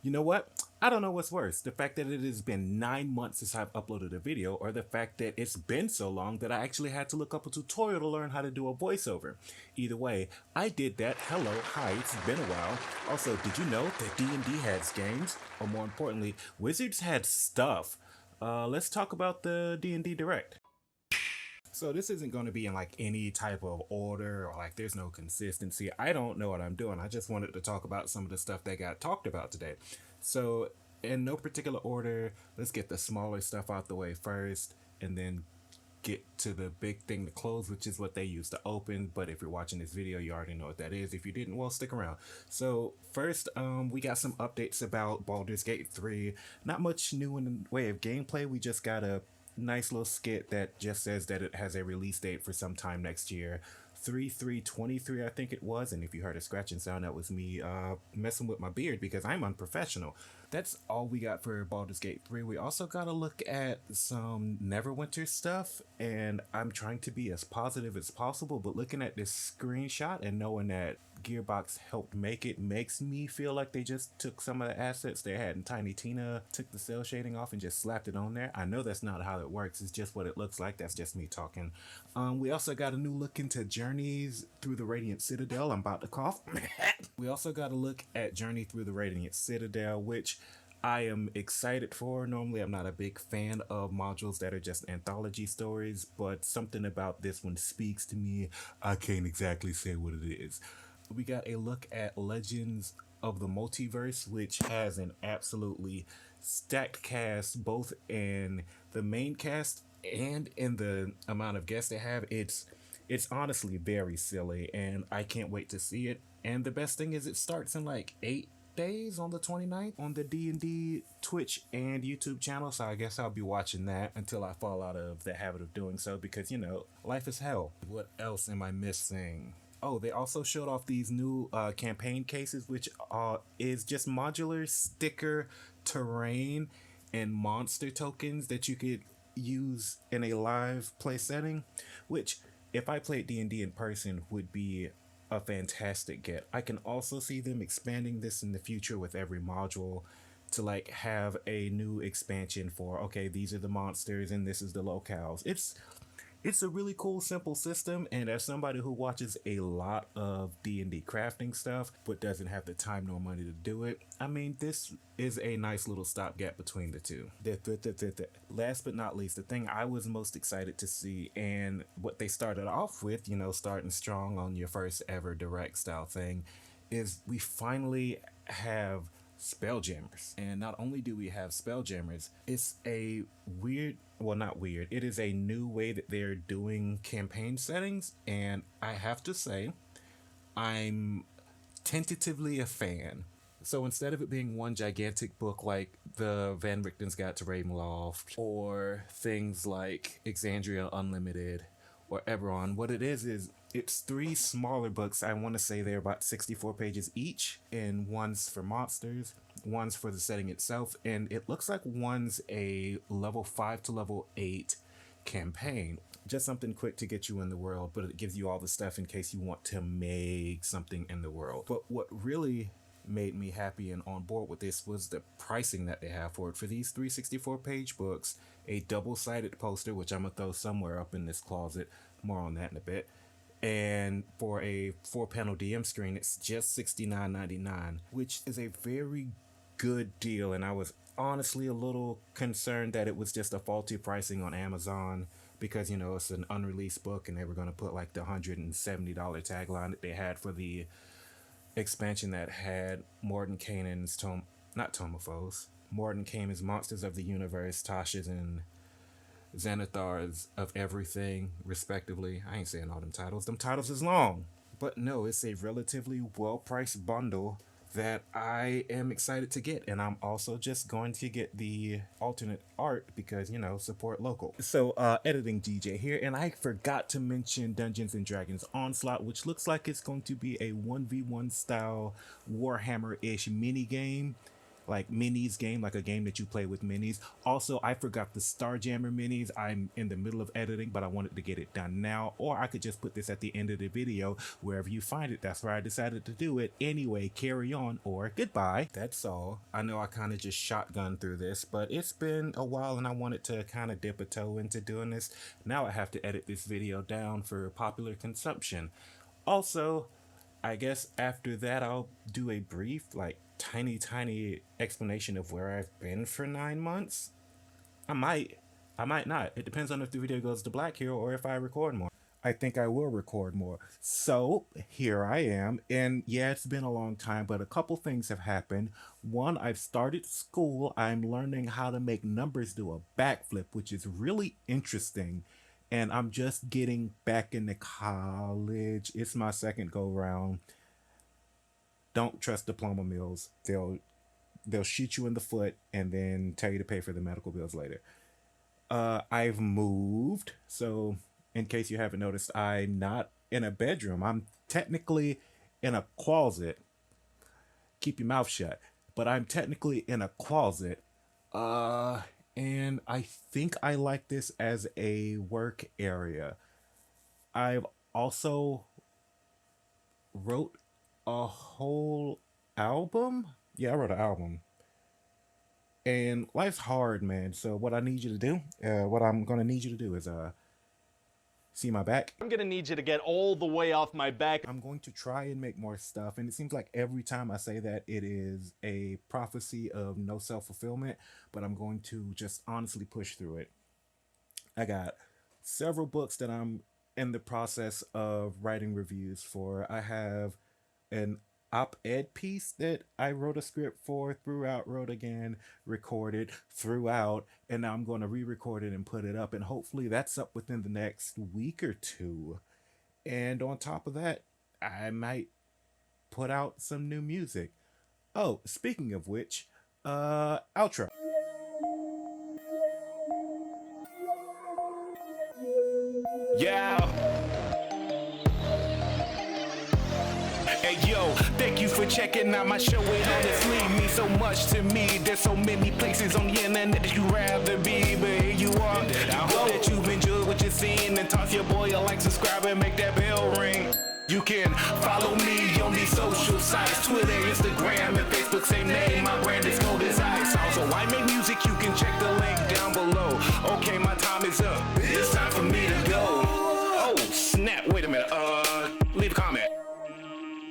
You know what? I don't know what's worse, the fact that it has been 9 months since I've uploaded a video, or the fact that it's been so long that I actually had to look up a tutorial to learn how to do a voiceover. Either way, I did that. Hello, hi, it's been a while. Also, did you know that D&D has games? Or more importantly, Wizards had stuff. Let's talk about the D&D Direct. So this isn't going to be in like any type of order, or like there's no consistency. I don't know what I'm doing. I just wanted to talk about some of the stuff that got talked about today. So in no particular order, let's get the smaller stuff out the way first, and then get to the big thing to close, which is what they use to open. But if you're watching this video, you already know what that is. If you didn't, well, stick around. So first, we got some updates about Baldur's Gate 3. Not much new in the way of gameplay. We just got a nice little skit that just says that it has a release date for sometime next year. 3/3/23, I think it was, and if you heard a scratching sound, that was me messing with my beard because I'm unprofessional. That's all we got for Baldur's Gate 3. We also got to look at some Neverwinter stuff, and I'm trying to be as positive as possible, but looking at this screenshot and knowing that Gearbox helped make it makes me feel like they just took some of the assets they had in Tiny Tina, took the cell shading off and just slapped it on there. I know that's not how it works, it's just what it looks like. That's just me talking. We also got a new look into Journeys Through the Radiant Citadel. I'm about to cough. We also got a look at Journey Through the Radiant Citadel, which I am excited for. Normally, I'm not a big fan of modules that are just anthology stories, but something about this one speaks to me. I can't exactly say what it is. We got a look at Legends of the Multiverse, which has an absolutely stacked cast, both in the main cast and in the amount of guests they have. It's honestly very silly, and I can't wait to see it. And the best thing is it starts in like 8 days on the 29th on the D&D Twitch and YouTube channel, so I guess I'll be watching that until I fall out of the habit of doing so, because you know, life is hell. What else am I missing? Oh, they also showed off these new campaign cases, which is just modular sticker terrain and monster tokens that you could use in a live play setting, which if I played D&D in person would be a fantastic get. I can also see them expanding this in the future with every module to like have a new expansion for, okay, these are the monsters and this is the locales. It's a really cool, simple system, and as somebody who watches a lot of D&D crafting stuff, but doesn't have the time nor money to do it, I mean, this is a nice little stopgap between the two. Last but not least, the thing I was most excited to see, and what they started off with, you know, starting strong on your first ever direct style thing, is we finally have Spelljammers. And not only do we have Spelljammers, it's a weird, well, not weird, it is a new way that they're doing campaign settings, and I have to say, I'm tentatively a fan. So instead of it being one gigantic book like the Van Richten's Guide to Ravenloft, or things like Exandria Unlimited, or Eberron, what it is it's 3 smaller books. I want to say they're about 64 pages each, and one's for monsters, one's for the setting itself, and it looks like one's a level 5 to level 8 campaign. Just something quick to get you in the world, but it gives you all the stuff in case you want to make something in the world. But what really made me happy and on board with this was the pricing that they have for it. For these 364 page books, a double-sided poster, which I'm gonna throw somewhere up in this closet, more on that in a bit, and for a 4-panel DM screen, it's just $69.99, which is a very good deal. And I was honestly a little concerned that it was just a faulty pricing on Amazon, because you know it's an unreleased book and they were going to put like the $170 tagline that they had for the expansion that had Morton Kanan's Morton Kamen's Monsters of the Universe, Tasha's and Xanathar's of Everything, respectively. I ain't saying all them titles. Them titles is long. But no, it's a relatively well-priced bundle that I am excited to get. And I'm also just going to get the alternate art because, you know, support local. So, editing DJ here. And I forgot to mention Dungeons & Dragons Onslaught, which looks like it's going to be a 1v1 style Warhammer-ish mini game. like minis game, like a game that you play with minis. Also, I forgot the Starjammer minis. I'm in the middle of editing, but I wanted to get it done now, or I could just put this at the end of the video wherever you find it. That's where I decided to do it. Anyway, carry on or goodbye. That's all. I know I kind of just shotgun through this, but it's been a while and I wanted to kind of dip a toe into doing this. Now I have to edit this video down for popular consumption. Also, I guess after that I'll do a brief, like tiny explanation of where I've been for 9 months. I might not. It depends on if the video goes to black here or if I record more. I think I will record more. So here I am, and yeah, it's been a long time, but a couple things have happened. One, I've started school. I'm learning how to make numbers do a backflip, which is really interesting. And I'm just getting back into college. It's my second go round. Don't trust diploma mills. They'll shoot you in the foot and then tell you to pay for the medical bills later. I've moved, so in case you haven't noticed, I'm not in a bedroom. I'm technically in a closet. Keep your mouth shut. But I'm technically in a closet. And I think I like this as a work area. I've also wrote a whole album. Yeah, I wrote an album. And life's hard, man. So what I need you to do, what I'm going to need you to do is, see my back? I'm gonna need you to get all the way off my back. I'm going to try and make more stuff, and it seems like every time I say that it is a prophecy of no self-fulfillment, but I'm going to just honestly push through it. I got several books that I'm in the process of writing reviews for. I have an op-ed piece that I wrote a script for, wrote again, recorded, throughout, and now I'm going to re-record it and put it up, and hopefully that's up within the next week or two. And on top of that, I might put out some new music. Oh, speaking of which, outro. Yeah. Hey yo, thank you for checking out my show. It honestly means so much to me. There's so many places on the internet that you'd rather be, but here you are. I hope that you've enjoyed what you've seen, and toss your boy a like, subscribe, and make that bell ring. You can follow me on these social sites, Twitter, Instagram, and Facebook, same name.